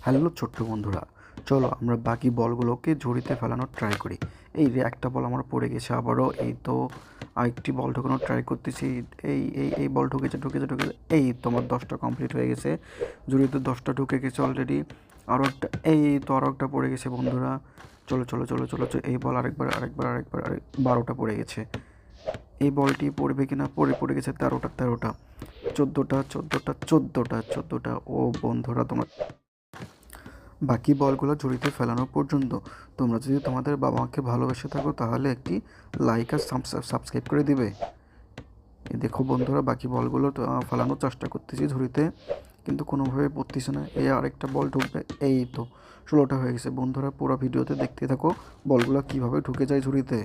Hello ছোট্ট বন্ধুরা, চলো আমরা বাকি বলগুলোকে ঝুড়িতে ফেলানোর ট্রাই করি। এই রে একটা বল আমার পড়ে গেছে আবারও। এই তো আরেকটি বল ঢোকানোর ট্রাই করতেছি। এই বল ঢুকেছে। এই তোমার 10টা কমপ্লিট হয়ে গেছে। ঝুড়িতে 10টা ঢুকে গেছে অলরেডি। আরও একটা, এই তো আরও একটা পড়ে গেছে বন্ধুরা। চলো, এই বল আরেকবার 12টা পড়ে গেছে। এই বলটি পড়বে কিনা, পড়ে গেছে 13টা। 14টা। ও বন্ধুরা, তোমার বাকি বলগুলো ঝুড়িতে ফেলানো পর্যন্ত তোমরা যদি তোমাদের বাবা মাকে ভালোবেসে থাকো তাহলে একটি লাইক আর সাবস্ক্রাইব করে দিবে। এই দেখো বন্ধুরা, বাকি বলগুলো তো ফেলানোর চেষ্টা করতেছি ঝুড়িতে, কিন্তু কোনোভাবে পড়তেছে না। এই আরেকটা বল ঢুকবে। এই তো 16টা হয়ে গেছে বন্ধুরা। পুরো ভিডিওতে দেখতে থাকো বলগুলো কীভাবে ঢুকে যায় ঝুড়িতে।